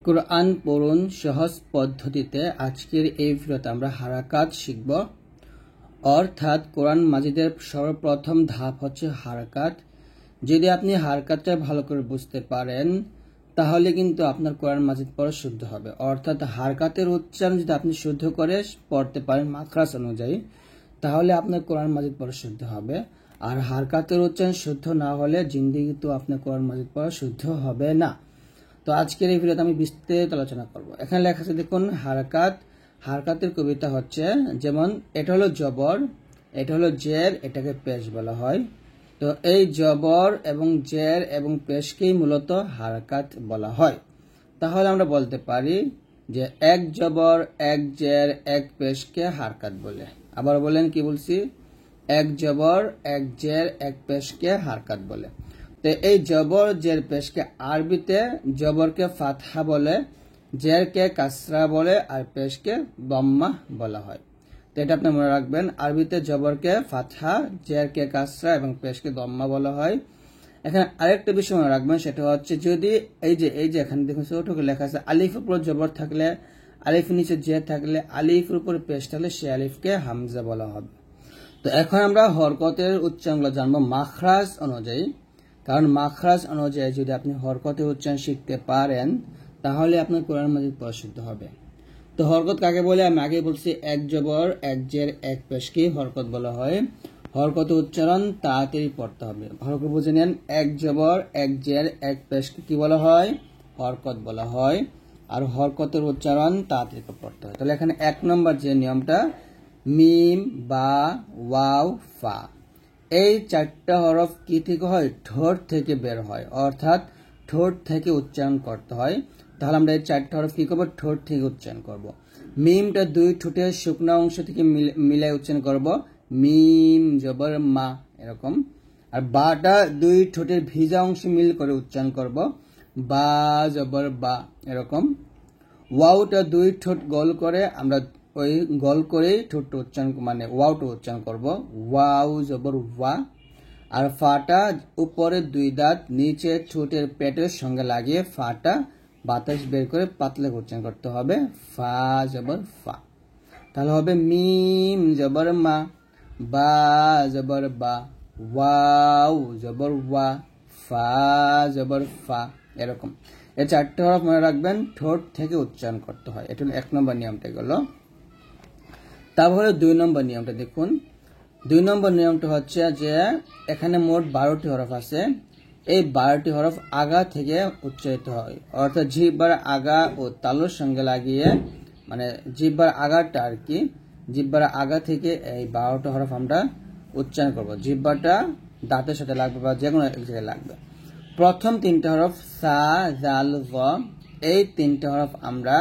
কোরআন পড়ুন সহজ পদ্ধতিতে। আজকের এই ভিডিওতে আমরা হারাকাত শিখব, অর্থাৎ কোরআন মাজিদের সর্বপ্রথম ধাপ হচ্ছে হারাকাত। যদি আপনি হারাকাতটা ভালো করে বুঝতে পারেন তাহলে কিন্তু আপনার কোরআন মাজিদ পড়া শুদ্ধ হবে। অর্থাৎ হারাকাতের উচ্চারণ যদি আপনি শুদ্ধ করে পড়তে পারেন মাখরাজ অনুযায়ী, তাহলে আপনার কোরআন মাজিদ পড়া শুদ্ধ হবে। আর হারাকাতের উচ্চারণ শুদ্ধ না হলে জিন্দেগি তো আপনার কোরআন মাজিদ পড়া শুদ্ধ হবে না। তো আজকের এই ভিডিওতে আমি বিস্তারিত আলোচনা করব। এখানে লেখা আছে দেখুন, হারাকাত। হারাকাতের কবিতা হচ্ছে, যেমন এটা হলো জবর, এটা হলো জের, এটাকে পেশ বলা হয়। তো এই জবর এবং জের এবং পেশকেই মূলত হারাকাত বলা হয়। তাহলে আমরা বলতে পারি যে এক জবর, এক জের, এক পেশকে হারাকাত বলে। আবার বলেন, কি বলছি? এক জবর, এক জের, এক পেশকে হারাকাত বলে। তো এই জবর জের পেশকে আরবিতে জবরকে ফাতহা বলে, জেরকে কাসরা বলে, আর পেশকে দম্মা বলা হয়। তো এটা আপনি মনে রাখবেন, আরবিতে জবরকে ফাতহা, জেরকে কাসরা এবং পেশকে দম্মা বলা হয়। এখানে আরেকটা বিষয় মনে রাখবেন, সেটা হচ্ছে যদি এই যে এখানে দেখুন ছোট করে লেখা আছে, আলিফের উপর জবর থাকলে, আলিফের নিচে জের থাকলে, আলিফের উপর পেশ থাকলে সে আলিফকে হামজা বলা হবে। তো এখন আমরা হরকতের উচ্চারণগুলো জানবো মাখরাজ অনুযায়ী। কারণ মাখরাজ অনুযায়ী যদি আপনি হরকতের উচ্চারণ শিখতে পারেন তাহলে আপনার কোরআন মাজিদ পড়া শুদ্ধ হবে। তো হরকত কাকে বলে? আমি আগে বলছি, এক জবর, এক জের, এক পেশকে হরকত বলা হয়। হরকতের উচ্চারণ তাড়াতাড়ি পড়তে হবে, ভালো করে বুঝে নেন। এক জবর, এক জের, এক পেশকে কি বলা হয়? হরকত বলা হয়। আর হরকতের উচ্চারণ তাড়াতাড়ি পড়তে হয়। তাহলে এখানে এক নম্বর যে নিয়মটা, মিম, বা, ওয়াও, ফা, এই চারটা হরফ কি থেকে হয়? ঠোঁট থেকে বের হয়, অর্থাৎ ঠোঁট থেকে উচ্চারণ করতে হয়। তাহলে আমরা এই চারটা হরফ কি করবো? ঠোঁট থেকে উচ্চারণ করব। মিমটা দুই ঠোঁটের শুকনা অংশ থেকে মিলাই উচ্চারণ করব, মিম জবর মা, এরকম। আর বাটা দুই ঠোঁটের ভিজা অংশ মিল করে উচ্চারণ করব, বা জবর বা, এরকম। ওয়াওটা দুই ঠোঁট গোল করে আমরা ওই গোল করেই ঠোঁটটা উচ্চারণ, মানে ওয়াওটা উচ্চারণ করব, ওয়াও জবর ওয়া। আর ফাটা উপরে দুই দাঁত নিচে ঠোঁটের পেটের সঙ্গে লাগিয়ে ফাটা বাতাস বের করে পাতলা উচ্চারণ করতে হবে, ফা জবর ফা। তাহলে হবে মিম জবর মা, বা জবর বা, ওয়াও জবর ওয়া, ফা জবর ফা, এরকম। এই চারটে হরফ মনে রাখবেন, ঠোঁট থেকে উচ্চারণ করতে হয়। এটা হলো এক নম্বর নিয়মটা গেল। তারপরে দুই নম্বর নিয়মটা দেখুন। দুই নম্বর নিয়মটা হচ্ছে যে এখানে মোট 12টি হরফ আছে। এই 12টি হরফ আগা থেকে উচ্চারিত হয়, অর্থাৎ জিহ্বার আগা ও তালুর সঙ্গে লাগিয়ে, মানে জিহ্বার আগাটা আর কি, জিহ্বার আগা থেকে এই 12টা হরফ আমরা উচ্চারণ করব। জিহ্বাটা দাঁতের সাথে লাগবে বা যে কোনো এক জায়গায় লাগবে। প্রথম তিনটা হরফ সা, জাল, জ, এই তিনটা হরফ আমরা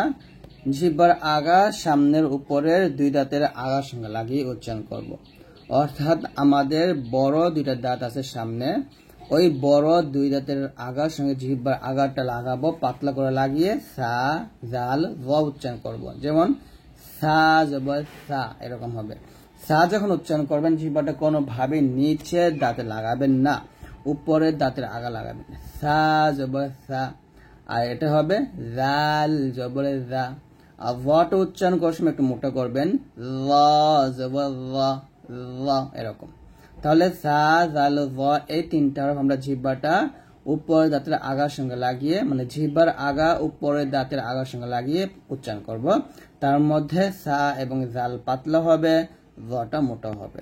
জিহ্বার আগা সামনের উপরের দুই দাঁতের আগার সঙ্গে লাগিয়ে উচ্চারণ করব। অর্থাৎ আমাদের বড় দুইটা দাঁত আছে সামনে, ওই বড় দুই দাঁতের আগার সঙ্গে জিহ্বার আগাটা লাগাবো, পাতলা করে লাগিয়ে সা, জাল, জ উচ্চারণ করব। যেমন সা জবর সা, এরকম হবে। সা যখন উচ্চারণ করবেন জিহ্বাটা কোনোভাবে নিচে দাঁতে লাগাবেন না, উপরের দাঁতের আগা লাগাবেন। সা জবর সা। আর এটা হবে জাল জবরে জা। আর ওয়াটা উচ্চারণ করার সময় একটু মোটা করবেন, ল জবর ল, ল, এরকম। তাহলে সা, জাল, জ, এই তিনটা হরফ আমরা জিহ্বাটা উপরের দাঁতের আগার সঙ্গে লাগিয়ে, মানে জিহ্বার আগা উপরের দাঁতের আগার সঙ্গে লাগিয়ে উচ্চারণ করব। তার মধ্যে সা এবং জাল পাতলা হবে, জটা মোটা হবে।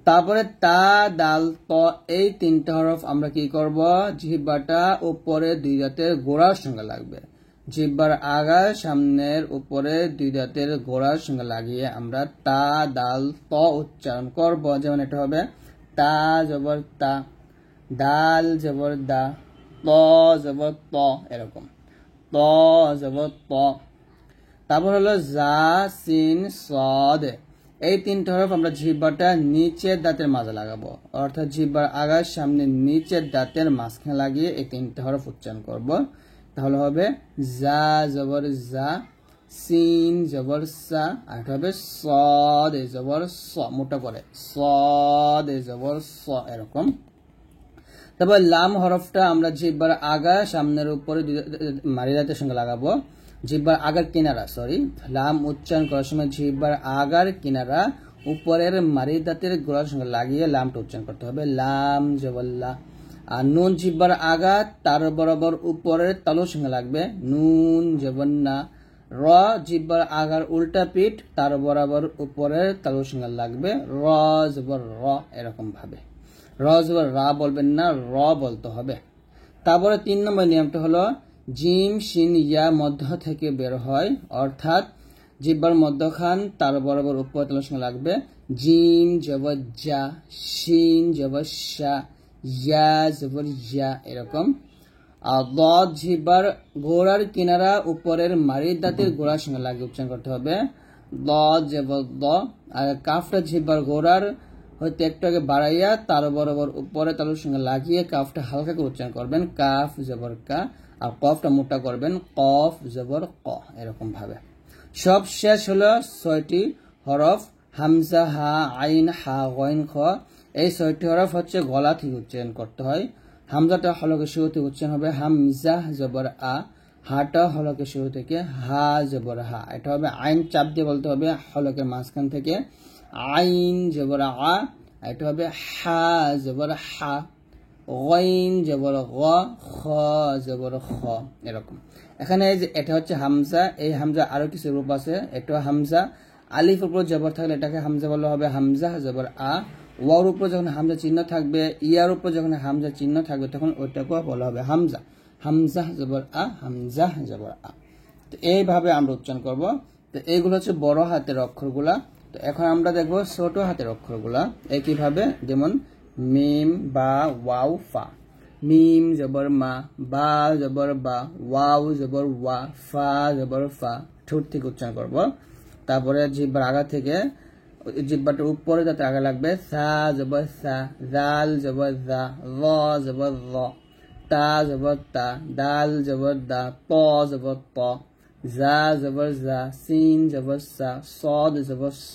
তারপরে তা, দাল, ত, এই তিনটা হরফ আমরা কি করব? জিহ্বাটা উপরে দুই দাঁতের গোড়ার সঙ্গে লাগবে, জিহ্বার আগা সামনের উপরে দুই দাঁতের গোড়ার সঙ্গে লাগিয়ে আমরা তা, দাল, ত উচ্চারণ করব। যেমন এটা হবে তা জবর তা, দাল জবর দা, ত জবর ত, এরকম। ত জবর ত। তারপর হলো জা, সিন, সদ, এই তিনটা হরফ আমরা জিহ্বাটা নিচের দাঁতের মাঝে লাগাবো, অর্থাৎ জিহ্বার আগার সামনে নিচের দাঁতের মাঝখানে লাগিয়ে এই তিনটা হরফ উচ্চারণ করব। তাহলে হবে জা জবর জা, সিন জবর সা, আর এটা হবে সদ জবর স, মোটা করে সদ জবর স, এরকম। তবে লাম হরফটা আমরা জিহ্বার আগা সামনের উপরে মারি দাঁতের সঙ্গে লাগাবো, জিহ্বার আগার কিনারা লাম উচ্চারণ করার সময় জিহ্বার আগার কিনারা উপরের মারি দাঁতের গোড়ার সঙ্গে লাগিয়ে লামটা উচ্চারণ করতে হবে, লাম জবল্লা। আর নুন জিহ্বার আগা তার বরাবর উপরের তালুর সঙ্গে লাগবে, নুন জবন্না। র জিহ্বার আগার উল্টা পিঠ তার বরাবর উপরের তালুর সঙ্গে লাগবে, র জবর র। এরকম ভাবে র জবর রা বলবেন না, র বলতে হবে। তারপরে 3 নম্বর নিয়মটা হলো জিম শিন ইয়া মধ্য থেকে বের হয়, অর্থাৎ জিহ্বার মধ্যখান তার বরাবর উপরের তালুর সঙ্গে লাগবে, জিম জবর জা, শিন জবর শা, ইয়া জবর ইয়া, এরকম। আর দ জিহ্বার গোড়ার কিনারা উপরের মারির দাঁতের গোড়ার সঙ্গে লাগিয়ে উচ্চারণ করতে হবে, দ জবর দ। আর কাফটা জিহ্বার গোড়ার হয়তো একটু আগে বাড়াইয়া তার বরাবর উপরে তালুর সঙ্গে লাগিয়ে কাফটা হালকা করে উচ্চারণ করবেন, কাফ জবর কা। আর কফটা মোটা করবেন, কফ জবর ক। এরকম ভাবে সব শেষ হলো 6টি হরফ, হামজা, হা, আইন, হা, গইন, খ। এই 6টি হরফ হচ্ছে গলা থেকে উচ্চারণ করতে হয়। হামজাটা হলকে শুরু থেকে উচ্চারণ হবে হামজা জবর আ, হাটা হলকে শুরু থেকে হা জবর হা। এটা হবে আইন চাপ দিয়ে বলতে হবে হলকের মাঝখান থেকে, আইন জবর আ। এটা হবে হা জবর হা, গইন জবর গ, খ জবর খ। এরকম। এখানে এটা হচ্ছে হামজা, এই হামজা আরো কিছু রূপ আছে। এটা হামজা আলিফ উপর জবর থাকলে এটাকে হামজা বলা হবে হামজা জবর আ। ওয়ার উপর যখন হামজা চিহ্ন থাকবে, ইয়ার উপর যখন হামজা চিহ্ন থাকবে তখন ওইটাকে বলা হবে হামজা, হামজা জবর আ, হামজা জবর আ। তো এইভাবে আমরা উচ্চারণ করব। তো এইগুলো হচ্ছে বড় হাতের অক্ষরগুলা। তো এখন আমরা দেখবো ছোট হাতের অক্ষরগুলা একইভাবে, যেমন মিম, বা, ওয়াও, ফা। মিম জবর মা, বা জবর বা, ওয়াও জবর ওয়া, ফা জবর ফা। ঠোঁট থেকে উচ্চারণ করব। তারপরে জিহ্বার আগা থেকে জিহ্বাটার উপরে যাতে আগে লাগবে, সা জবর সা, জাল জবর জা, র জবর র, তা জবর তা, দাল জবর দা, ত জবর ত, জা জবর জা, সিন জবর সা, সদ জবর স,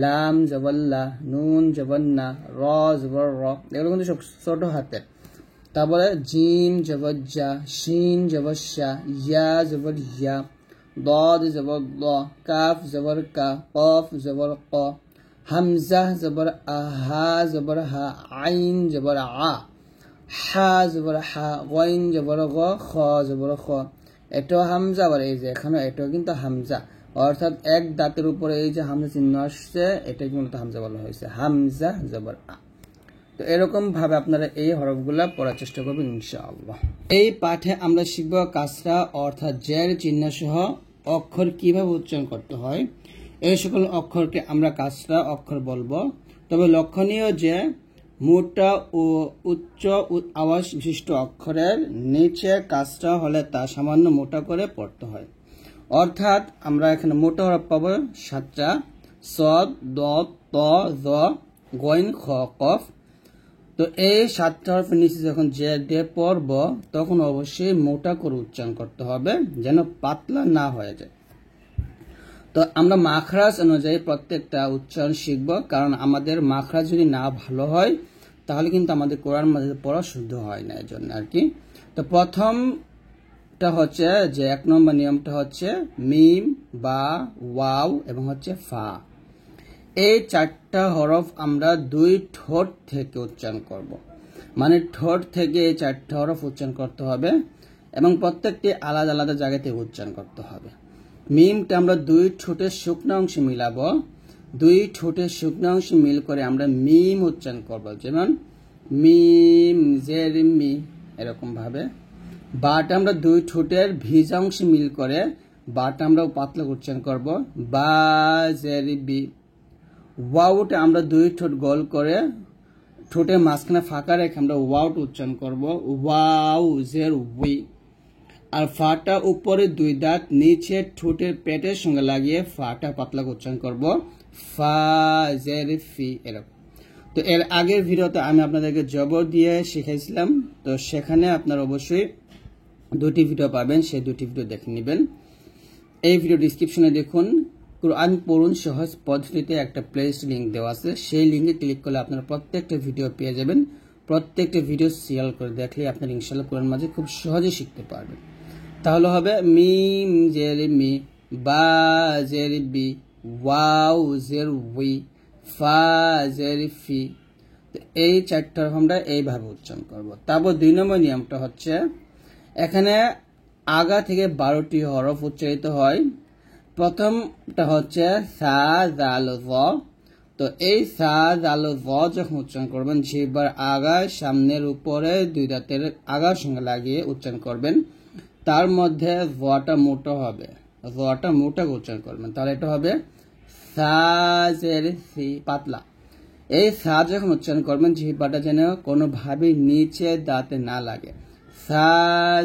লাম জবর লা, নুন জবর না, র জবর র। এগুলো কিন্তু সব ছোট হাতের। তারপরে জিম জবর জা, শিন জবর শা, ইয়া জবর ইয়া, ضاد জবর দ, কাফ জবর কা, কফ জবর ক, হামজা জবর আ, হা জবর হা, আইন জবর আ, হা জবর হা, গইন জবর গ, খ জবর খ। এটাও হামজা। আবার এই যে এখানে এটাও কিন্তু হামজা, অর্থাৎ এক দাঁতের উপরে এই যে হামজা চিহ্ন আসছে এটাকে মূলত হামজা বলা হয়েছে, হামজা জবর আ। তো এরকম ভাবে আপনারা এই হরফগুলা পড়ার চেষ্টা করবেন ইনশাআল্লাহ। এই পাঠে আমরা শিখব কাসরা অর্থাৎ জের চিহ্ন সহ অক্ষর কিভাবে উচ্চারণ করতে হয়। এই সকল অক্ষরকে আমরা কাসরা অক্ষর বলবো। তবে লক্ষণীয় যে মোটা ও উচ্চ আওয়াজ বিশিষ্ট অক্ষরের নিচে কাসরা হলে তা সামান্য মোটা করে পড়তে হয়। অর্থাৎ আমরা এখানে মোটা হরফ পাবো 7টা, সদ, দ, ত, জ, গইন, খ, কফ। তো এই 7টা হরফের নিচে যখন জের দিয়ে পড়ব তখন অবশ্যই মোটা করে উচ্চারণ করতে হবে, যেন পাতলা না হয়ে যায়। তো আমরা মাখরাজ অনুযায়ী প্রত্যেকটা উচ্চারণ শিখব, কারণ আমাদের মাখরাজ যদি না ভালো হয় তাহলে কিন্তু আমাদের কোরআন মাজিদ পড়া শুদ্ধ হয় না, এই জন্য আর কি। তো প্রথমটা হচ্ছে যে 1 নম্বর নিয়মটা হচ্ছে মিম, বা, ওয়াও এবং হচ্ছে ফা। এই 4টা হরফ আমরা 2 ঠোঁট থেকে উচ্চারণ করব। মানে ঠোঁট থেকে এই 4টা হরফ উচ্চারণ করতে হবে এবং প্রত্যেকটি আলাদা আলাদা জায়গা থেকে উচ্চারণ করতে হবে। মিমটা আমরা 2 ঠোঁটের শুকনো অংশে মিলাবো, 2 ঠোঁটের শুকনো অংশে মিল করে আমরা মিম উচ্চারণ করব, যেমন মিম জের মি, এরকম ভাবে। বাটা আমরা 2 ঠোঁটের ভিজা অংশে মিল করে বাটা আমরা পাতলা উচ্চারণ করব, বা জের বি। ওয়াউটা আমরা 2 ঠোঁট গোল করে ঠোঁটের মাঝখানে ফাঁকা রেখে আমরা ওয়াউট উচ্চারণ করব, ওয়াও জের উই। আর ফাটা উপরে 2 দাঁত নিচে ঠোঁটের পেটের সঙ্গে লাগিয়ে ফাটা পাতলা উচ্চারণ করব, ফা জের ফি, এরকম। তো এর আগের ভিডিওতে আমি আপনাদেরকে জবর দিয়ে শিখাইছিলাম, তো সেখানে আপনারা অবশ্যই 2টি ভিডিও পাবেন, সেই 2টি ভিডিও দেখে নেবেন। এই ভিডিও ডিসক্রিপশনে দেখুন কোরআন পড়ুন সহজ পদ্ধতিতে একটা প্লেলিস্ট লিংক দেওয়া আছে, সেই লিংকে ক্লিক করলে আপনারা প্রত্যেকটা ভিডিও পেয়ে যাবেন প্রত্যেকটা ভিডিও সিরিয়াল করে দেখলে আপনার ইনশাআল্লাহ কোরআন মাজিদ খুব সহজে শিখতে পারবেন। তাহলে হবে মিম জের মি, বা জের বি, ওয়াও জের উই, ফা জের ফি। তো এই চারটা আমরা এইভাবে উচ্চারণ করব। তারপর 2 নম্বর নিয়মটা হচ্ছে এখানে আগা থেকে 12টি হরফ উচ্চারিত হয়। প্রথমটা হচ্ছে সা জাল জ। তো এই সা জাল জ যখন উচ্চারণ করবেন জিহ্বার আগা সামনের উপরে 2 দাঁতের আগার সঙ্গে লাগিয়ে উচ্চারণ করবেন। তার মধ্যে জটা মোটা হবে, জটা মোটা উচ্চারণ করবেন। তাহলে এটা হবে সা জের সি, পাতলা। এই সা যখন উচ্চারণ করবেন জিহ্বাটা যেন কোনোভাবেই নিচে দাঁতে না লাগে। সা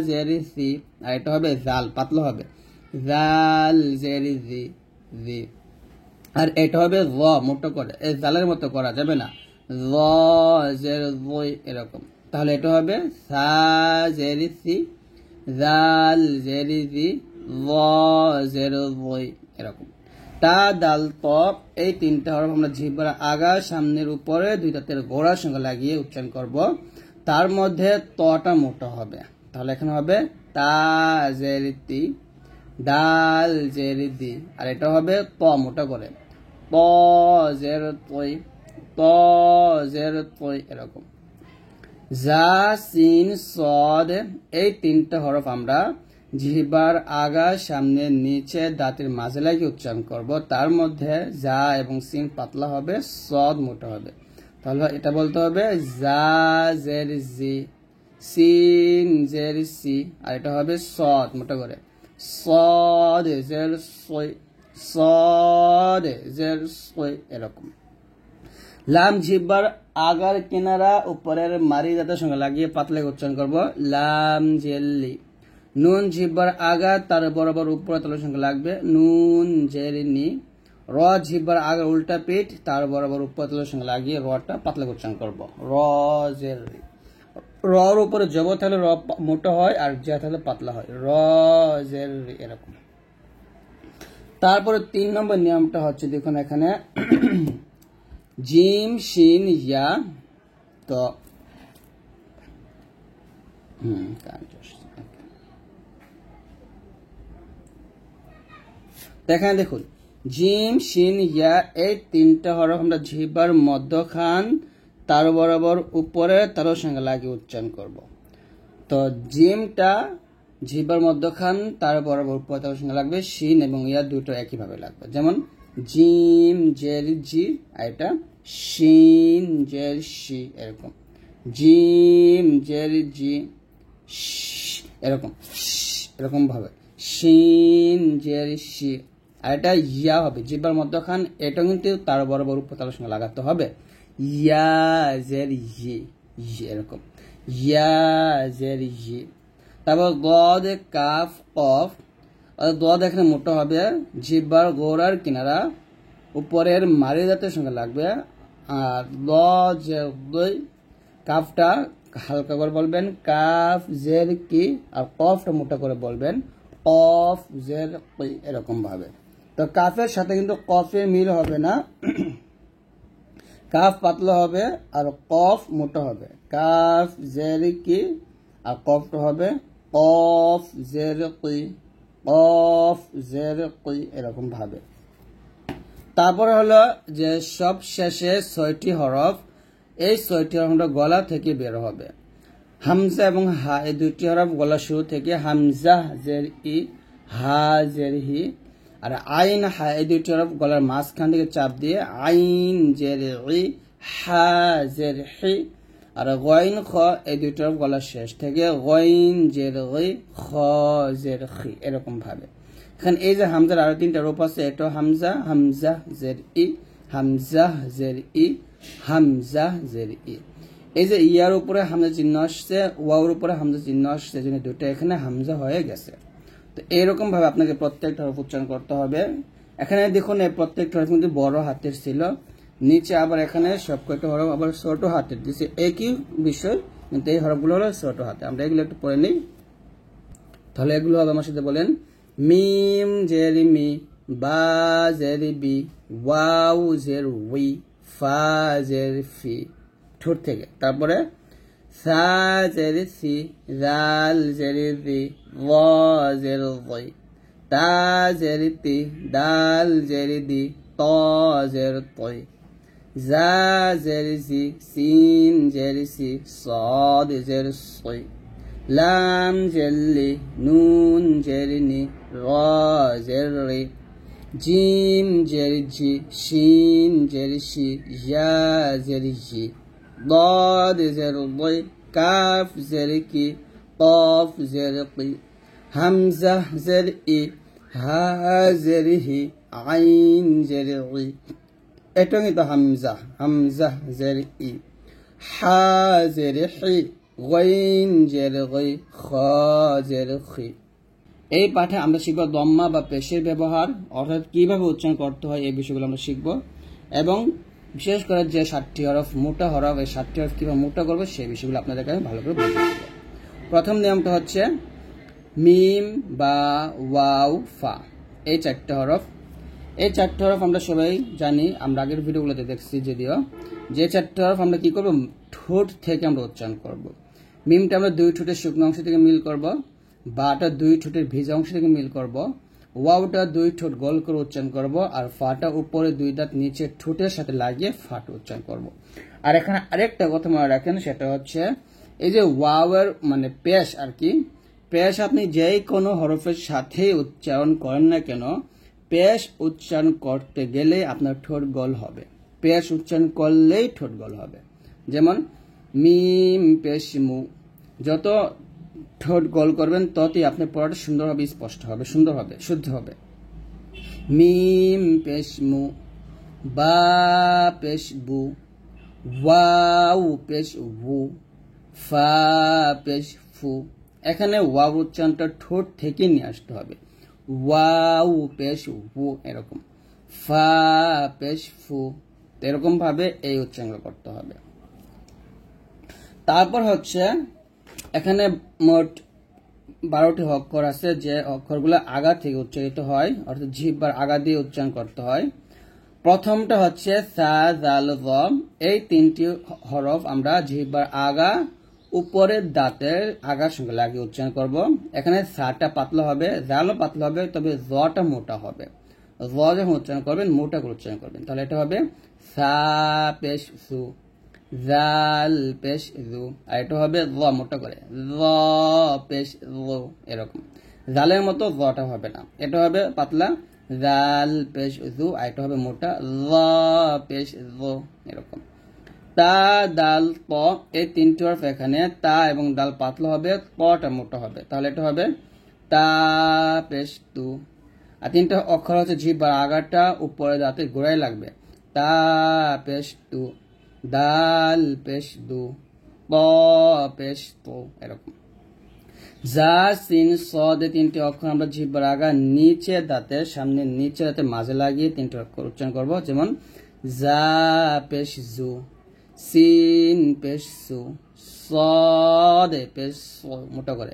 জের সি। আর এটা হবে জাল, পাতলা হবে, জাল জের জি, জি। আর এটা হবে জ, মোটো করে, এই জালের মতো করা যাবে না, জ জের জই এরকম। তাহলে এটা হবে সা জের সি, জাল জের জি, জ জের জই এরকম। তা দাল ত, এই 3টা হরফ আমরা জিহ্বার আগা সামনের উপরে 2 দাঁতের গোড়ার সঙ্গে লাগিয়ে উচ্চারণ করব। তার মধ্যে তটা মোটা হবে। তাহলে এখানে হবে তা জের তি, দাল জের দি। আর এটা হবে ত মোটা করে, ত জের তই, ত জের তই এরকম। জা সিন সদ, এই 3টা হরফ আমরা জিহ্বার আগা সামনে নিচে দাঁতের মাঝে লাগিয়ে উচ্চারণ করব। তার মধ্যে জা এবং সিন পাতলা হবে, সদ মোটা হবে। তাহলে এটা বলতে হবে জা জের জি, সিন জের সি। আর এটা হবে সদ মোটা করে, সদ জের সই, সদ জের সই এরকম। লাম জিহ্বার আগার কিনারা উপরের মারি দাঁতের সঙ্গে লাগিয়ে পাতলা উচ্চারণ করব, লাম জেল্লি। নুন জিহ্বার আগা তার বরাবর উপরে তলের সঙ্গে লাগবে, নুন জের নি। র জিহ্বার আগা উল্টা পিঠ তার বরাবর উপরে তলের সঙ্গে লাগিয়ে রটা পাতলা উচ্চারণ করব, র জের রি। রর উপরে জবর থাকলে র মোটা হয়, আর জের থাকলে পাতলা হয়, র জের রি এরকম। তারপরে 3 নম্বর নিয়মটা হচ্ছে দেখুন এখানে জিম শিন ইয়া। তো এখানে দেখুন জিম শিন ইয়া, এই 3টা হরফ আমরা জিহ্বার মধ্যখান তার বরাবর উপরে তার সঙ্গে লাগিয়ে উচ্চারণ করব। তো জিমটা জিহ্বার মধ্যখান তার বরাবর উপরে তার সঙ্গে লাগবে, শিন এবং ইয়া দুটো একইভাবে লাগবে। যেমন জিম জের জি, আর এটা শিন জের শি এরকম, জিম জের জি এরকম, এরকম ভাবে শিন জের শি। আর এটা ইয়া হবে জিহ্বার মধ্যখান, এটা কিন্তু তার বরাবর উপর তার সঙ্গে লাগাতে হবে, ইয়া জের ই এরকম, ইয়া জের ই। তারপর গদ কাফ কফ, দদ এখানে মোটা হবে, জিহ্বার গোড়ার কিনারা উপরের মারি দাঁতের সঙ্গে লাগবে। আর ল জের দই, কাফটা হালকা করে বলবেন, কাফ জের কি। আর কফটা মোটা করে বলবেন, কফ জের কি এরকম ভাবে। তো কাফের সাথে কিন্তু কফের মিল হবে না, কাফ পাতলা হবে আর কফ মোটা হবে, কাফ জের কি। আর কফটা হবে কফ জের কি, কফ জের কি এরকম ভাবে। তারপরে হলো যে সব শেষে 6টি হরফ, এই 6টি হরফ গলা থেকে বের হবে। হামজা এবং হা, এই 2টি হরফ গলা শুরু থেকে, হামজা জের ই, হা জের হি। আর আইন হা, এই 2টি হরফ গলার মাঝখান থেকে চাপ দিয়ে, আইন জের ই, হা জের হি। আর গইন খ, এই 2টি হরফ গলার শেষ থেকে, গইন জের ই, খ জের খি এরকম ভাবে। এখানে এই যে হামজার আরো 3টা রূপ আছে, এটা হামজা, হামজা জের ই, হামজা জের ই, হামজা জের ই। এই যে ইয়ার উপরে হামজা চিহ্ন আসছে, ওয়াওর উপরে হামজা চিহ্ন আসছে, এই জন্য দুটো এখানে হামজা হয়ে গেছে। তো এইরকম ভাবে আপনাকে প্রত্যেকটা হরফ উচ্চারণ করতে হবে। এখানে দেখুন এই প্রত্যেকটা হরফ কিন্তু বড় হাতের ছিল, নিচে আবার এখানে সব কয়টা হরফ আবার ছোট হাতের দিচ্ছে, একই বিষয় কিন্তু এই হরফগুলো হলো ছোট হাতে। আমরা এগুলো একটু পড়ে নিই, তাহলে এগুলো হবে আমার সাথে বলেন, মিম জের মি, বা জের বি, ওয়াও জের উই, ফা জের ফি ঠোঁট থেকে। তারপরে সা জের সি, জাল জের জি, ল জের জি, তা জের তি, দাল জের দি, ত জের তই, জা জের জি, সিন জের সি, صاد জের সই, লাম জের লি, নুন জের নি, র জের রি, জিম জের জি, শিন জের শি, ইয়া জের জি, ضاد জের ضي, কাফ জের কি, قاف জের কি, হামজা জের ই, হা জের হি, আইন জের ই, এটা কিন্তু হামজা, হামজা জের ই, হা জের হি, গাইন জের গাই, খ জের খি। এই পাঠে আমরা শিখব দম্মা বা পেশের ব্যবহার, অর্থাৎ কিভাবে উচ্চারণ করতে হয় এই বিষয়গুলো আমরা শিখব, এবং বিশেষ করে যে 7টি হরফ মোটা হরফ, এই 7টি হরফ কিভাবে মোটা করবো সেই বিষয়গুলো আপনাদেরকে আমি ভালো করে বুঝিয়ে দেব। প্রথম নিয়মটা হচ্ছে মিম বা ওয়াও ফা, এই 4টা হরফ। এই 4টা হরফ আমরা সবাই জানি, আমরা আগের ভিডিওগুলোতে দেখছি যদিও, যে 4টা হরফ আমরা কি করব, ঠোঁট থেকে আমরা উচ্চারণ করব। মিমটা আমরা 2 ঠোঁটের শুকনো অংশ থেকে মিল করব, বাটা 2 ঠোঁটের ভিজা অংশ থেকে মিল করব, ওয়াওটা 2 ঠোঁট গোল করে উচ্চারণ করব, আর ফাটা উপরে 2 দাঁত নিচে ঠোঁটের সাথে লাগিয়ে ফাটা উচ্চারণ করব। আর এখানে আরেকটা কথা মনে রাখেন, সেটা হচ্ছে এই যে ওয়াওয়ের মানে পেশ আর কি, পেশ আপনি যেই কোনো হরফের সাথে উচ্চারণ করেন না কেন, পেশ উচ্চারণ করতে গেলে আপনার ঠোঁট গোল হবে, পেশ উচ্চারণ করলেই ঠোঁট গোল হবে। যেমন মিম পেশ মু, যত ঠোঁট গোল করবেন ততই আপনার পড়াটা সুন্দর হবে, স্পষ্ট হবে, সুন্দর হবে, শুদ্ধ হবে। মিম পেশ মু, বা পেশ বু, ওয়াও পেশ ওউ, ফা পেশ ফু। এখানে ওয়াও উচ্চারণটা ঠোঁট থেকে নিয়ে আসতে হবে, ওয়াও পেশ ওউ এরকম, ফা পেশ ফু, এরকম ভাবে এই উচ্চারণ করতে হবে। তারপর হচ্ছে এখানে মোট 12টি অক্ষর আছে, যে অক্ষরগুলো আগা থেকে উচ্চারিত হয়, অর্থাৎ জিহ্বার আগা দিয়ে উচ্চারণ করতে হয়। প্রথমটা হচ্ছে সা জাল জ, এই 3টি হরফ আমরা জিহ্বার আগা উপরের দাঁতের আগার সঙ্গে লাগিয়ে উচ্চারণ করব। এখানে সাটা পাতলা হবে, জালও পাতলা হবে, তবে জটা মোটা হবে। জ যখন উচ্চারণ করবেন মোটা করে উচ্চারণ করবেন, তাহলে এটা হবে সা পেশ সু, জাল পেশ জু, আর এটা হবে জ মোটা করে, জ পেশ জু এরকম। জালের মতো জটা হবে না, এটা হবে পাতলা, জাল পেশ জু, আর এটা হবে মোটা, জ পেশ জু এরকম। তা দাল প, এই 3টি হরফ এখানে তা এবং দাল পাতলা হবে, পটা মোটা হবে, তাহলে এটা হবে তা পেশ তু। আর 3টা অক্ষর হচ্ছে জিহ্বার আগাটা উপরে দাঁতে গোড়ায় লাগবে, তা পেশ তু, দাল পেশ দু, প পেশ তো এরকম। জা সিন সদ, 3টি অক্ষর আমরা জিহ্বার আগা নিচে দাঁতের সামনে নিচে দাঁতের মাঝে লাগিয়ে 3টি অক্ষর উচ্চারণ করব। যেমন জা পেশ জু, সিন পেশ সু, সদ পেশ সো মোটা করে,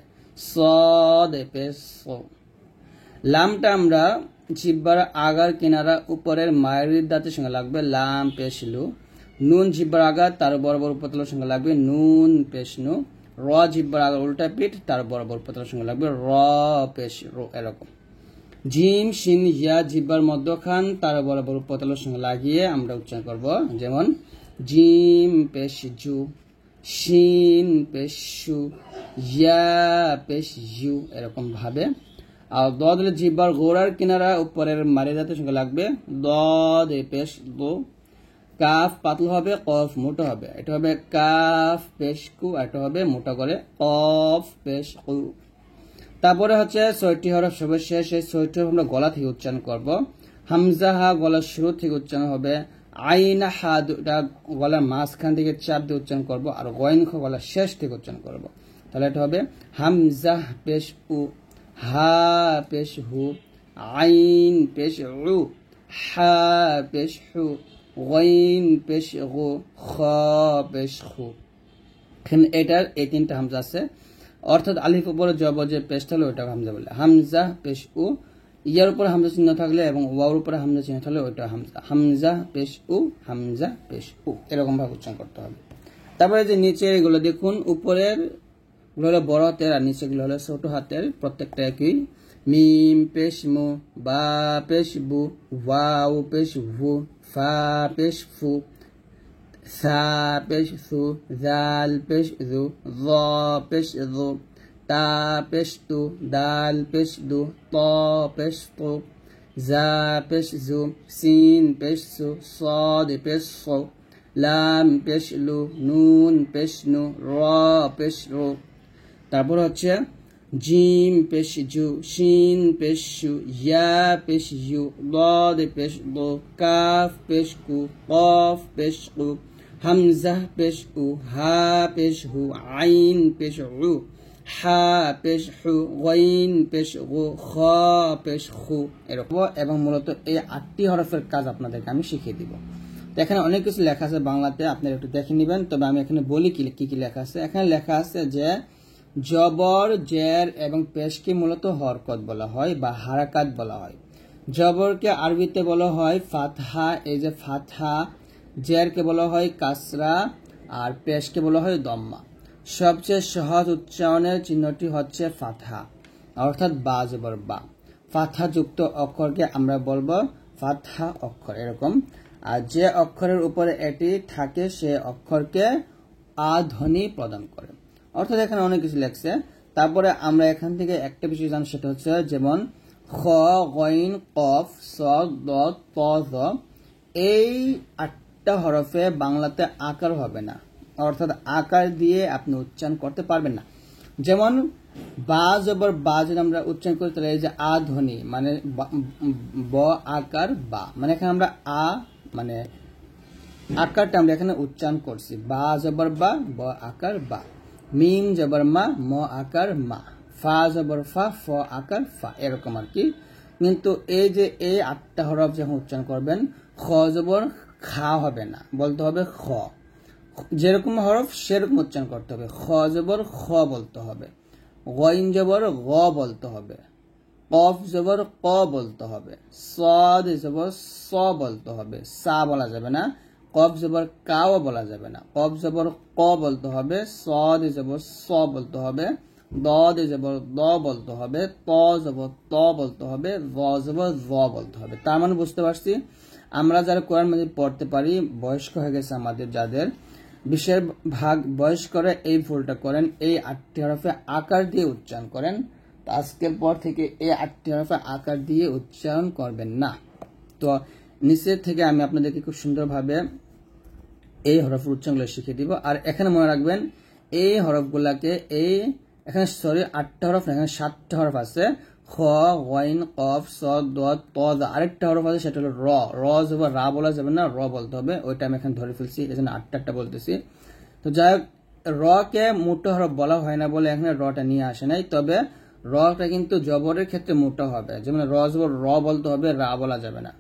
সদ পেশ সো। লামটা আমরা জিহ্বার আগার কিনারা উপরের মায়ের দাঁতের সঙ্গে লাগবে, লাম পেশ লু। নুন জিহ্বার আগা তার বরাবর উপতলার সঙ্গে লাগবে, নুন পেশ নু। র জিহ্বার আগার উল্টা পিঠ তার বরাবর উপতলার সঙ্গে লাগবে, র পেশ রো এরকম। জিম শিন ইয়া জিহ্বার মধ্যখান তার বরাবর উপতলার সঙ্গে লাগিয়ে আমরা উচ্চারণ করব। যেমন জিম পেশ জু, শিন পেশ শু, ইয়া পেশ ইউ এরকম ভাবে। আর দ দিলে জিহ্বার গোড়ার কিনারা উপরের মারি দাঁতের সঙ্গে লাগবে, দ দে পেশ দো। কাফ পাতলা হবে, কফ মোটা হবে, এটা হবে কাফ পেশ কু, এটা হবে মোটা করে কফ পেশ কু। তারপরে হচ্ছে 6টি হরফ সর্বশেষ, এই 6টি হরফ আমরা গলা থেকে উচ্চারণ করব। হামজা হা গলার শুরু থেকে উচ্চারণ হবে, আইন হা দুটা গলার মাঝখান থেকে চাপ দিয়ে উচ্চারণ করব, আর গইন খ গলার শেষ থেকে উচ্চারণ করব। তাহলে এটা হবে হামজা পেশ উ, হা পেশ হু, আইন পেশ উ, হা পেশ হু, গইন পেশ গু, খ পেশ খু। এটার এই 3টা হামজা আছে, অর্থাৎ আলিফ উপরে জবর যে পেশটা হলো ওইটা হামজা বলে, হামজা পেশ উ। ইয়ার উপরে হামজা চিহ্ন থাকলে এবং ওয়ার উপরে হামজা চিহ্ন থাকলে ওইটা হামজা, হামজা পেশ উ, হামজা পেশ উ এরকম ভাবে উচ্চারণ করতে হবে। তারপরে যে নিচের এগুলো দেখুন, উপরের গুলো হলো বড় হাতের আর নিচে গুলো হলো ছোট হাতের, প্রত্যেকটা একই। মিম পেশ মু, বা পেশ বু, ওয়াও পেশ ভু, ফা পেশ ফু, সা পেশ সু, জাল পেশ জু, জ পেশ জু, তা পেশ তু, দাল পেশ দু, ত পেশ তু, জা পেশ জু, সিন পেশ সু, সদ পেশ সু, লাম পেশ লু, নুন পেশ নু, র পেশ রু। তারপর হচ্ছে জিম পেশ জু, শিন পেশ শু, ইয়া পেশ ইউ, দাদ পেশ দো, কাফ পেশ কু, কফ পেশ কু, হামজা পেশ উ, হা পেশ হু, আইন পেশ উ, হা পেশ হু, গাইন পেশ গু, খ পেশ খু, এরকম। এবং মূলত এই 8টি হরফের কাজ আপনাদেরকে আমি শিখিয়ে দিব। তো এখানে অনেক কিছু লেখা আছে বাংলাতে, আপনারা একটু দেখে নেবেন। তবে আমি এখানে বলি কি কি লেখা আছে। এখানে লেখা আছে যে জবর, জের এবং পেশকে মূলত হরকত বলা হয় বা হারাকাত বলা হয়। জবরকে আরবিতে বলা হয় ফাতহা, এই যে ফাতহা। জেরকে বলা হয় কাসরা, আর পেশকে বলা হয় দম্মা। সবচেয়ে সহজ উচ্চারণের চিহ্নটি হচ্ছে ফাতহা, অর্থাৎ বা জবর বা। ফাতহা যুক্ত অক্ষরকে আমরা বলবো ফাতহা অক্ষর, এরকম। আর যে অক্ষরের উপরে এটি থাকে সে অক্ষরকে আ ধ্বনি প্রদান করে। অর্থাৎ এখানে অনেক কিছু লেখছে। তারপরে আমরা এখান থেকে একটা বিষয় জানি, সেটা হচ্ছে যেমন খ, গইন, কফ, সদ, দদ, ত, জ, এই 8টা হরফে বাংলাতে আকার হবে না, অর্থাৎ আকার দিয়ে আপনি উচ্চারণ করতে পারবেন না। যেমন বা জবর বা যদি আমরা উচ্চারণ করি তাহলে এই যে আ ধ্বনি মানে ব আকার বা, মানে এখানে আমরা আ মানে আকারটা আমরা এখানে উচ্চারণ করছি, বা জবর বা, ব আকার বা। মিম জবর মা, ম আকার মা। ফা জবর ফা, ফ আকার ফা, এরকম আর কি। কিন্তু এই যে এই 8টা হরফ যখন উচ্চারণ করবেন, খ জবর খা হবে না, বলতে হবে খ। যেরকম হরফ সেরকম উচ্চারণ করতে হবে। খ জবর খ বলতে হবে, গইন জবর গ বলতে হবে, কফ জবর ক বলতে হবে, সদ জবর স বলতে হবে, সা বলা যাবে না। কফ জবর কাও বলা যাবে না, কফ জবর ক বলতে হবে, সদ জবর স বলতে হবে, দদ জবর দ বলতে হবে, ত জবর ত বলতে হবে, জ জবর জ বলতে হবে। তার মানে বুঝতে পারছি আমরা যারা কোরআন মাজিদ পড়তে পারি, বয়স্ক হয়ে গেছে আমাদের যাদের, বিশের ভাগ বয়স্করা এই ভুলটা করেন, এই 8টি হরফে আকার দিয়ে উচ্চারণ করেন। আজকের পর থেকে এই 8টি হরফে আকার দিয়ে উচ্চারণ করবেন না। তো নিচের থেকে আমি আপনাদেরকে খুব সুন্দরভাবে এই হরফের উচ্চারণগুলো শিখিয়ে দিব। আর এখানে মনে রাখবেন এই হরফগুলাকে এখানে 8টা হরফ না, এখানে 7টা হরফ আছে। খ, গইন, কফ, সদ, দদ, ত, জা। আরেকটা হরফ আছে সেটা হলো র। র জবর রা বলা যাবে না, র বলতে হবে। ওইটা আমি এখানে ধরে ফেলছি, এই জন্য 8টা বলতেছি। তো যাই হোক, র কে মোটা হরফ বলা হয় না বলে এখানে রটা নিয়ে আসে নাই। তবে রটা কিন্তু জবরের ক্ষেত্রে মোটা হবে, যেমন র জবর র বলতে হবে, রা বলা যাবে না।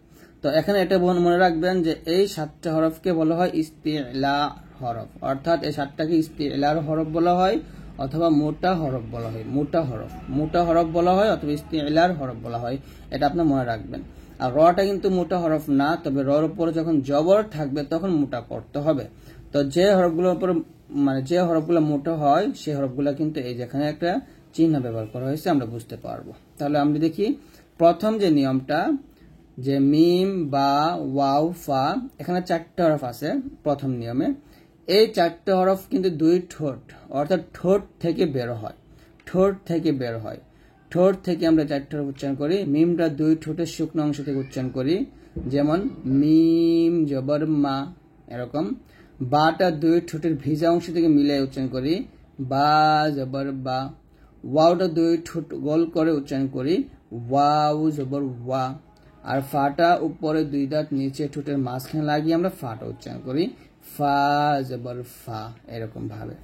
তো এখানে এটা মনে রাখবেন যে এই 7টা হরফকে বলা হয় ইস্তিলা হরফ, অর্থাৎ এই 7টাকে ইস্তিলার হরফ বলা হয় অথবা মোটা হরফ বলা হয়। মোটা হরফ বলা হয় অথবা ইস্তিলার হরফ বলা হয়, এটা আপনি মনে রাখবেন। আর রটা কিন্তু মোটা হরফ না, তবে রর উপরে যখন জবর থাকবে তখন মোটা করতে হবে। তো যে হরফগুলোর উপর মানে যে হরফগুলো মোটা হয় সেই হরফগুলো কিন্তু এই যেখানে একটা চিহ্ন ব্যবহার করা হয়েছে, আমরা বুঝতে পারবো। তাহলে আমরা দেখি প্রথম যে নিয়মটা, যে মিম, বা, ওয়াও, ফা, এখানে 4টা হরফ আছে প্রথম নিয়মে। এই 4টা হরফ কিন্তু 2 ঠোঁট, অর্থাৎ ঠোঁট থেকে বের হয়। ঠোঁট থেকে আমরা 4টা হরফ উচ্চারণ করি। মিমটা 2 ঠোঁটের শুকনো অংশ থেকে উচ্চারণ করি, যেমন মিম জবর মা, এরকম। বাটা 2 ঠোঁটের ভিজা অংশ থেকে মিলিয়ে উচ্চারণ করি, বা জবর বা। ওয়াওটা 2 ঠোঁট গোল করে উচ্চারণ করি, ওয়াও জবর ওয়া। আর ফাটা উপরে 2 দাঁত নিচে ঠোঁটের মাঝখানে লাগিয়ে আমরা ফাটা উচ্চারণ করি, ফা জবর ফা, এরকম ভাবে।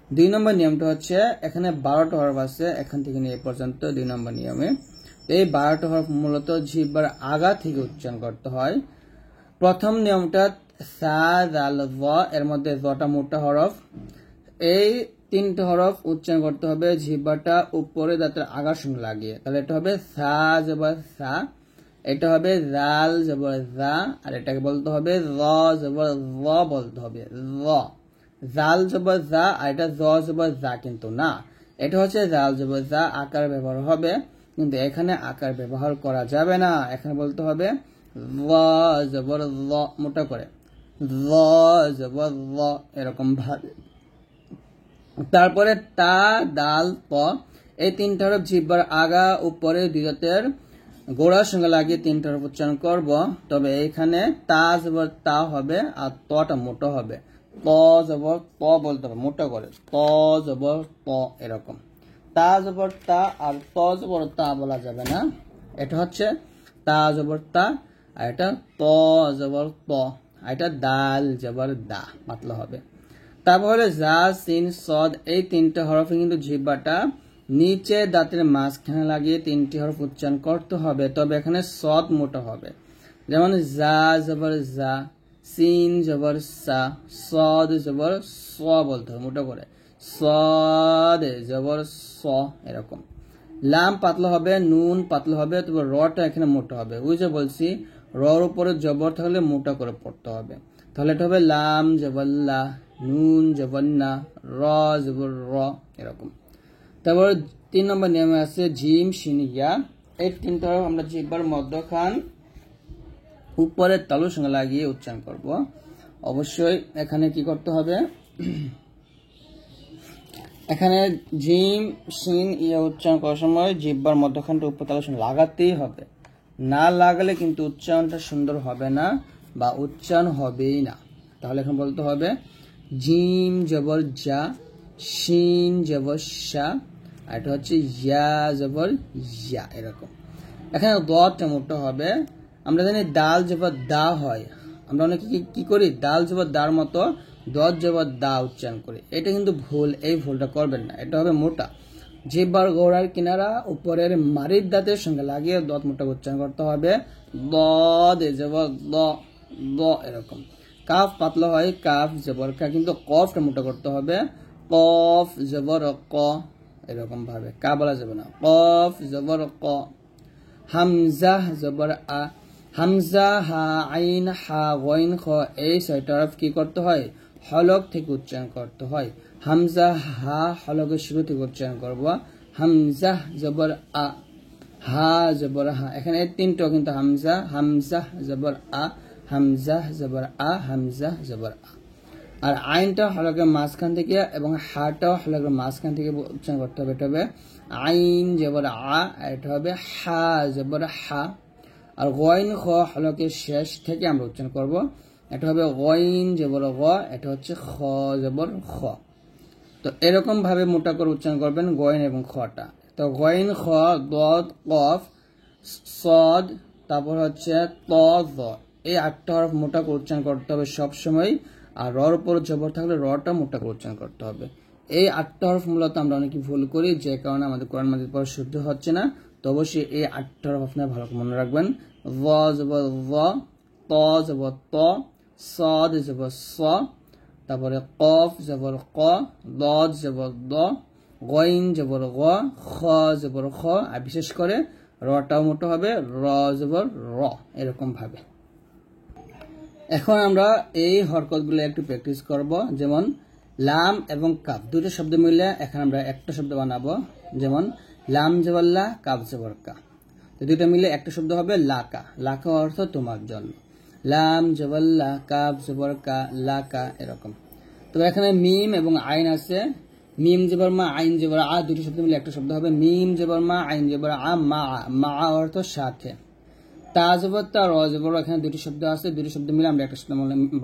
2 নম্বর নিয়মটা হচ্ছে এখানে 12টা হরফ আছে, এখান থেকে নিয়ে পর্যন্ত 2 নম্বর নিয়মে। এই 12টা হরফ মূলত জিহ্বার আগা থেকে উচ্চারণ করতে হয়। প্রথম নিয়মটা সা জাল জ, এর মধ্যে জটা মোটা হরফ। এই 3টে হরফ উচ্চারণ করতে হবে জিহ্বাটা উপরে দাঁতের আগার সঙ্গে লাগিয়ে, তাহলে এটা হবে সা জবর সা, এটা হবে জাল জবর জা, আর এটাকে বলতে হবে র জবর র বলতে হবে, র। জাল জবর জা আর এটা জ জবর জা কিন্তু না, এটা হচ্ছে জাল জবর জা আকার ব্যবহার হবে, কিন্তু এখানে আকার ব্যবহার করা যাবে না। এখানে বলতে হবে ল জবর ল, মোটা করে ল জবর ল, এরকম ভাবে। তারপরে তা দাল ত, এই তিনটা হরফ জিহ্বার আগা উপরে দুই দাঁতের গোড়ার সঙ্গে লাগিয়ে তিনটা হরফ উচ্চারণ করব। তবে এখানে তা জবর তা হবে আর তটা মোটা হবে, ত জবর ত বলতে হবে মোটা করে, ত জবর ত, এরকম। তা জবর তা আর ত জবর তা বলা যাবে না, এটা হচ্ছে তা জবর তা আর এটা ত জবর ত, আর এটা দাল জবর দা, পাতলা হবে। তারপরে জা সিন সদ, এই তিনটে হরফে কিন্তু জিহ্বাটা নিচে দাঁতের মাঝখানে লাগিয়ে তিনটি হরফ উচ্চারণ করতে হবে, তবে এখানে সদ মোটা হবে। যেমন জা জবর জা, সিন জবর সা, সদ জবর স বলতে হবে মোটা করে, সদ জবর স, এরকম। লাম পাতলা হবে, নুন পাতলা হবে, তবে রটা এখানে মোটা হবে। ওই যে বলছি রর উপরে জবর থাকলে মোটা করে পড়তে হবে, তাহলে এটা হবে লাম জবর লা, নুন জবর না, র জবর র, এরকম। তারপর 3 নম্বর নিয়মে আছে জিম শিন ইয়া, এই তিনটা আমরা জিহ্বার মধ্যখান উপরের তালুর সঙ্গে লাগিয়ে উচ্চারণ করব। অবশ্যই এখানে কি করতে হবে, এখানে জিম শিন ইয়া উচ্চারণ করার সময় জিহ্বার মধ্যখানটা উপর তালুর সঙ্গে লাগাতেই হবে, না লাগালে কিন্তু উচ্চারণটা সুন্দর হবে না বা উচ্চারণ হবেই না। তাহলে এখন বলতে হবে জিম জবর জা, শিন জবর শা, আর এটা হচ্ছে ইয়া জবর ইয়া, এরকম। এখানে দটা মোটা হবে। আমরা জানি দাল জবর দা হয়, আমরা অনেকে কি করি দাল জবর দার মতো দত জবর দা উচ্চারণ করি, এটা কিন্তু ভুল, এই ভুলটা করবেন না, এটা হবে মোটা। জিহ্বার গোড়ার কিনারা উপরের মারির দাঁতের সঙ্গে লাগিয়ে দত মোটা উচ্চারণ করতে হবে, দদ জবর দ দ, এরকম। কাফ পাতলা হয়, কাফ জবর কা, কিন্তু কফটা মোটা করতে হবে, কফ জবর ক, এরকম ভাবে, কা বলা যাবে না, কফ জবর ক। হামজা জবর আ, হামজা হা আইন হা গইন খ, এই ছয়টা হরফ কি করতে হয়, হলক থেকে উচ্চারণ করতে হয়। হামজা হা হলকের শুরু থেকে উচ্চারণ করব, হামজা জবর আ, হা জবর হা, এখানে এই তিনটাও কিন্তু হামজা, হামজা জবর আ, হামজা জবর আ, হামজা জবর আ। আর আইনটা হলকের মাঝখান থেকে এবং হাটাও হলকের মাঝখান থেকে উচ্চারণ করতে হবে, এটা হবে আইন জবর আ, এটা হবে হা জবর হা। আর গইন খ হলকের শেষ থেকে আমরা উচ্চারণ করব, এটা হবে গইন জবর গ, এটা হচ্ছে খ জবর খ। তো এরকম ভাবে মোটা করে উচ্চারণ করবেন গইন এবং খটা। তো গইন খ দদ কফ সদ, তারপর হচ্ছে ত জ, এই 8টা হরফ মোটা করে উচ্চারণ করতে হবে সবসময়। আর রর উপর জবর থাকলে রটা মোটা করে উচ্চারণ করতে হবে। এই 8টা হরফ মূলত আমরা অনেকে ভুল করি, যে কারণে আমাদের কোরআন মাজিদ পড়া শুদ্ধ হচ্ছে না। তো অবশ্যই এই 8টা হরফ আপনারা ভালো করে মনে রাখবেন, জ জবর জ, ত জবর ত, সদ জবর স, তারপরে কফ জবর ক, দদ জবর দ, গইন জবর গ, খ জবর খ, আর বিশেষ করে রটাও মোটা হবে, র জবর র, এরকম ভাবে। এখন আমরা এই হরকতগুলো একটু প্র্যাকটিস করব। যেমন লাম এবং কাফ দুটো শব্দ মিলে এখন আমরা একটা শব্দ বানাবো, যেমন লাম জবর লা, কাফ জবর কা, তো দুটো মিলে একটা শব্দ হবে লাকা। লাকা অর্থ তোমার জন্য, লাম জবর লা, কাফ জবর কা, লাকা, এরকম। তো এখানে মিম এবং আইন আছে, মিম জবর মা, আইন জবর আ, দুটো শব্দ মিলে একটা শব্দ হবে মিম জবর মা, আইন জবর আ, মা, মা অর্থ সাথে। তা জবর তা, র জবর, এখানে দুটি শব্দ আছে, দুটি শব্দ মিলে আমরা একটা শব্দ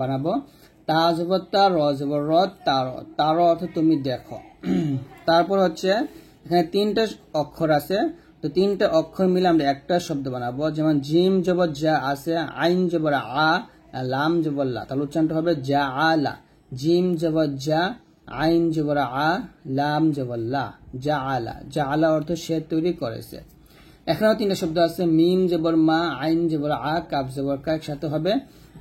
বানাবো, তা জবর তা, র জবর র, তার, তার অর্থ তুমি দেখো। তারপর হচ্ছে এখানে 3টা অক্ষর আছে, তো 3টা অক্ষর মিলে আমরা একটা শব্দ বানাবো, যেমন জিম জবর যা আছে, আইন জবর আ, লাম জবর লা, তাহলে উচ্চারণটা হবে যা আলা। জিম জবর যা, আইন জবর আ, লাম জবর লা, যা আলা। যা আলা অর্থ সে তৈরি করেছে। এখানেও 3টা শব্দ আছে, মিম জবর মা, আইন জবর আ, কাফ জবর কা, একসাথে হবে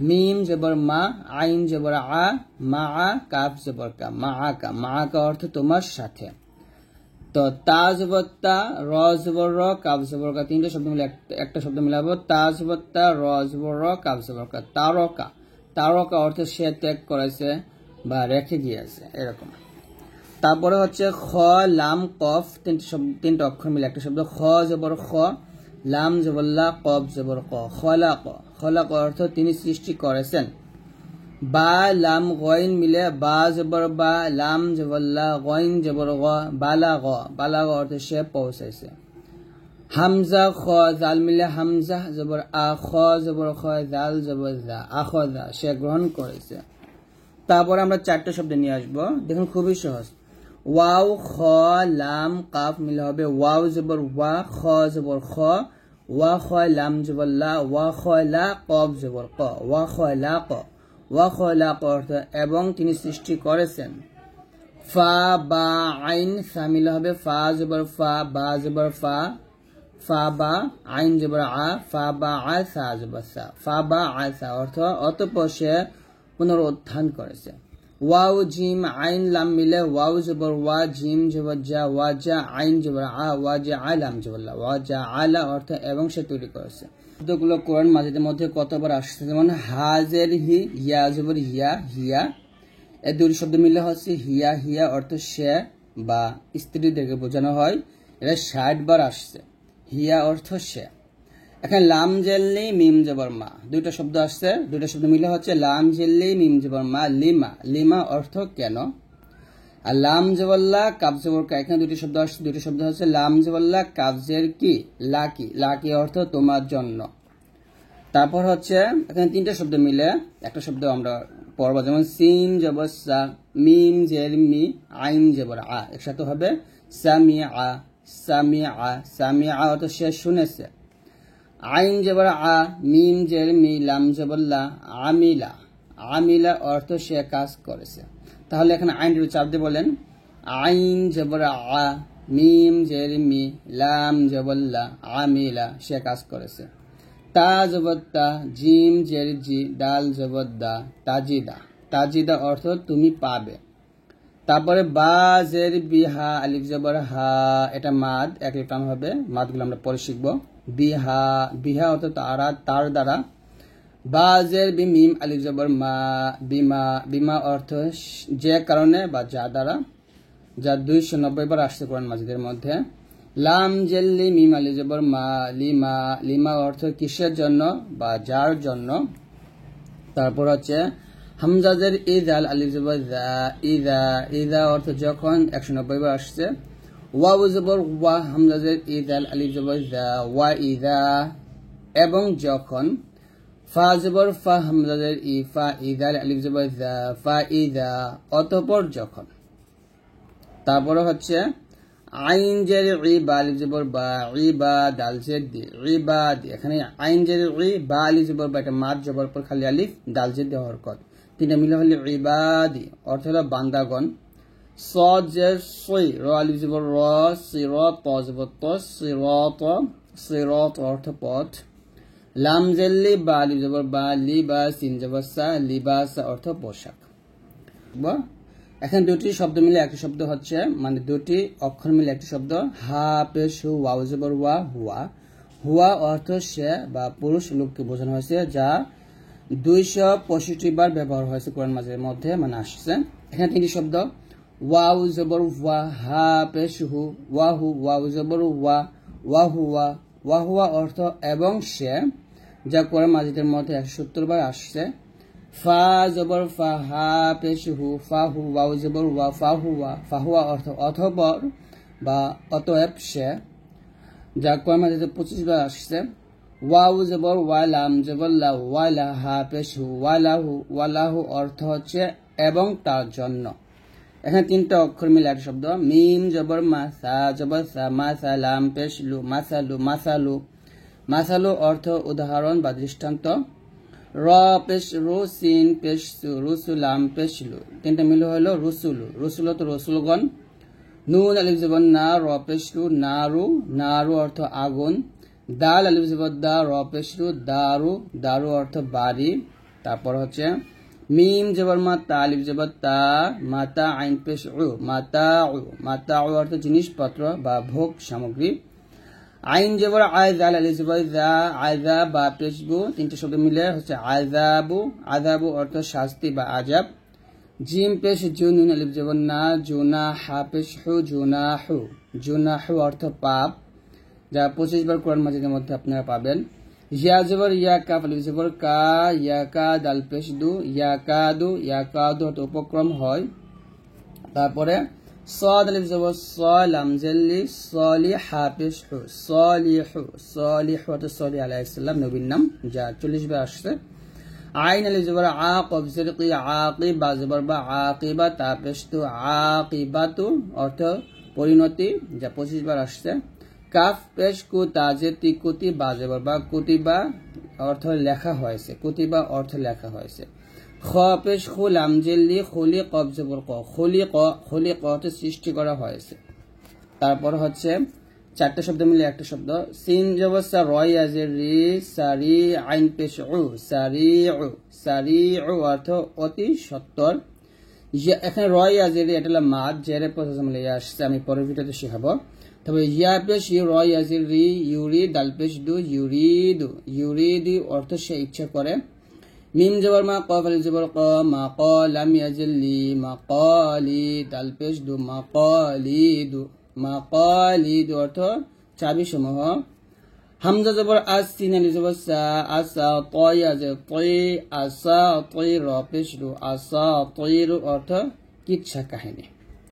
মিম জবর মা, আইন জবর আ, মা আ, কাফ জবর কা, মা আ কা। মা আ কা অর্থ তোমার সাথে। তো তা জবর তা, র জবর র, কাফ জবর কা, 3টা শব্দ মিলে একটা শব্দ মিলাবো, তা জবর তা, র জবর র, কাফ জবর কা, তারকা। তারকা অর্থ সে ত্যাগ করেছে, বা রেখে গিয়েছে এরকম। তারপরে হচ্ছে খ লাম কফ তিনটা অক্ষর মিলে একটা শব্দ। খ জবর খ, লাম জবর লা, কফ জবর ক। খলাক, খলাক অর্থ তিনি সৃষ্টি করেছেন। বা লাম গইন মিলে বা জবর বা, লাম জবর লা, গইন জবর গ, বালাগ, বালাগ অর্থ সে পৌঁছাইছে। হামজা খ জাল মিলে হামজা জবর আ, খ জবর খ, জাল জবর জা, আখজা সে গ্রহণ করেছে। তারপরে আমরা চারটা শব্দ নিয়ে আসবো, দেখুন খুবই সহজ। ওয়াও খ লাম কাফ মিলে হবে ওয়াও জবর ওয়া, খ জবর খ, ওয়া খ লাম জবর লা, ওয়া খ লা, কফ জবর ক, ওয়া খ লা ক, ওয়া খ লা ক অর্থ এবং তিনি সৃষ্টি করেছেন। ফা বা আইন সা মিলে হবে ফা জবর ফা, বা জবর ফা, ফা বা আইন জবর আ, ফা বা আ সা জবর সা, ফা বা আ সা অর্থ অতঃপর সে পুনরুত্থান করেছে। ওয়াও জিম আইন লাম মিলে ওয়াও জবর ওয়া, জিম জবর যা, ওয়া যা আইন জবর আ, ওয়া যা আ লাম জবর লা, ওয়া যা আলা অর্থ এবং সে তৈরি করেছে। শব্দগুলো কোরআন মাজিদের মধ্যে কতবার আসছে, যেমন হাজের হি, ইয়া জবর হিয়া, হিয়া, এই দুটি শব্দ মিলে হচ্ছে হিয়া, হিয়া অর্থ সে বা স্ত্রীদেরকে বোঝানো হয়। এটা 60 বার আসছে। হিয়া অর্থ সে। এখানে লাম জেল্লি মিম জবর মা, দুইটা শব্দ আসছে, দুইটা শব্দ মিলে হচ্ছে লাম জেল্লি মিম জবর মা, লিমা, লিমা অর্থ কেন। আর লাম জবল্লা কাব জবর কা, এখানে দুটি শব্দ আসছে, দুটি শব্দ হচ্ছে লাম জবল্লা কাবজের কি, লাকি, লাকি অর্থ তোমার জন্য। তারপর হচ্ছে এখানে তিনটা শব্দ মিলে একটা শব্দ আমরা পড়ব, যেমন সিন জবর সা, মিম জের মি, আইন জবর আ, একসাথে হবে সামিআ, সামিআ, সামিআ অর্থ সে শুনেছে। আইন জবর আ, মিম জের মি, লাম জবর লা, আমিলা, আমিলা অর্থ সে কাজ করেছে। তাহলে এখানে আইনটি চাপ দিয়ে বলেন, আইন জবর আ, মিম জের মি, লাম জবর লা, আমিলা সে কাজ করেছে। তা জবর তা, জিম জের জি, ডাল জবর দা, তাজিদা, তাজিদা অর্থ তুমি পাবে। তারপরে বা জের বিহা, আলিফ জবর হা, এটা মাদ, এক টান হবে, মাদগুলো আমরা পরে শিখবো। বিহা, বিহা অর্থ তারা, তার দ্বারা। বা জের বি মিম, আলিফ জবর মা, বিমা, বিমা অর্থ যে কারণে বা যা দ্বারা, যা 290 বার আসছে কোরআন মাজিদের মধ্যে। লাম জেল্লি মিম আলিফ জবর মা, লিমা, লিমা অর্থ কিসের জন্য বা যার জন্য। তারপর হচ্ছে হামজাদের ইদাল, আলিফ জবর যা, ইদা, ইদা অর্থ যখন, 190 বার আসছে। ওয়াও জবর ওয়া, হামজাদের ইদাল, আলিফ জবর যা, ওয়া ইদা এবং যখন। ফা জবর ফা, হামজাদের ই, ফা ইদাল, আলিফ জবর যা, ফা ইদা অতঃপর যখন। তারপরে হচ্ছে আইন জের ই, বা আলিফ জবর বা, ই বা দাল জের দি, ই বা দি, এখানে আইন জের ই, বা আলিফ জবর বা, এটা মাদ জবর পর খালি আলিফ, দাল জের দি হরকত, তিনটা মিলে হলে ইবাদি অর্থ হলো বান্দাগণ। সদ জের সই, র আলিফ জবর র, সিরাত, ত জবর ত, সিরাত, সিরাত অর্থ পথ। লাম জেল্লি বা আলিফ জবর বা, লি বা সিন জবর সা, লিবাসা অর্থ পোশাক। এখানে দুটি শব্দ মিলে একটি শব্দ হচ্ছে, মানে দুটি অক্ষর মিলে একটি শব্দ। হা পেশ হু, ওয়াও জবর ওয়া, হুয়া, হুয়া অর্থ সে বা পুরুষ লোককে বোঝানো হয়েছে, যা 265 বার ব্যবহার হয়েছে কোরআন মাজিদের মধ্যে, মানে আসছে। এখানে তিনটি শব্দ, ওয়াও জবর ওয়া, হা পেশ হু, ওয়াহু, ওয়াও জবর ওয়া, ওয়াহুয়া, ওয়াহুয়া অর্থ এবং সে, যা কোরআন মাজিদের মধ্যে 170 বার আসছে। ফা জবর ফা, হা পেশ হু, ফাহু, ওয়াও জবর ওয়া, ফাহুয়া, ফাহুয়া অর্থ অতঃপর বা অতএব সে, যা কোরআন মাজিদে 25 বার আসছে। ওয়াও জবর ওয়া, লাম জবর লা, ওয়ালা, হা পেশ হু, ওয়ালাহু, ওয়ালাহু অর্থ হচ্ছে এবং তার জন্য। এখানে তিনটা অক্ষর মিলে একটা শব্দ। মিম জবর মা, সা জবর সা, মাসা, লাম পেশ লু, মাসালু, মাসালু, মাসালু অর্থ উদাহরণ বা দৃষ্টান্ত। র পেশ রু, সিন পেশ সু, রুসুলাম পেশ লু, তিনটা মিলে হলো রুসুলু, রুসুল তো রসুলগণ। নুন আলিফ জবর না, র পেশ লু, নারু, নারু অর্থ আগুন। দাল আলিফ জবর দা, র পেশ লু, দারু, দারু অর্থ বাড়ি। তারপর হচ্ছে মিম জবর মা, তা আলিফ জবর তা, মাতা, আইন পেশ উ, মাতা উ, মাতা উ অর্থ জিনিসপত্র বা ভোগ সামগ্রী। আইন জবর আয়জাল, আলিফ জবর যা, আয়জা বা পেশবু, তিনটে শব্দ মিলে হচ্ছে আয়জাবু, আযাবু অর্থ শাস্তি বা আযাব। জিম পেশ জুন নুন আলিফ জবর না জুনা হা পেশ হু জুনাহু জুনাহু অর্থ পাপ, যা 25 বার কোরআন মাজিদের মধ্যে আপনারা পাবেন। ইয়া জবর ইয়া কাফ আলিফ জবর কা ইয়া কা দাল পেশ দু ইয়া কাদু অর্থ উপক্রম হয়। তারপরে সাদ আলিফ জবর স লাম জেল্লি সলিহা পেশ হু সলিহু অর্থ সলি আলাইহিস সালাম নবীর নাম, যা 40 বার আসছে। আইন আলিফ জবর আ কফ জের কি আকিবা জবর বা আকিবা তা পেশ তু আকিবাতু অর্থ পরিণতি, যা 25 বার আসছে। কাফ পেশ কু তাজে তিকুতি বা জবর বা কুতিবা অর্থ লেখা হয়েছে, কুতিবা অর্থ লেখা হয়েছে। খ পেশ খু লাম জেল্লি খুলি কফ জবর ক খুলি ক অর্থ সৃষ্টি করা হয়েছে। তারপর হচ্ছে 4টে শব্দ মিলে একটা শব্দ। সিন জবর সা রয় আজের রি সারি আইন পেশ উ সারিউ অর্থ অতি সত্তর। এখানে রয় আজের রি এটা হলো মাদ, জেরে প্রথম মিলে আসছে, আমি পরের ভিডিওতে শেখাবো। তবে ইয়া পেশ ইউ রয় আজের রি ইউরি দাল পেশ দু ইউরিদু অর্থ সে ইচ্ছা করে। মিম জবর মা কফ আলিফ জবর ক মা ক লাম ইয়াজলি মাকালি দাল পেশ দু মাকালিদু অর্থ চাবি সমূহ। হামজা জবর আস সিন আলিফ জবর সা আসা তয় আজ তয় আসা তয় র পেশ দু আসা তয়রু অর্থ কিচ্ছা কাহিনী।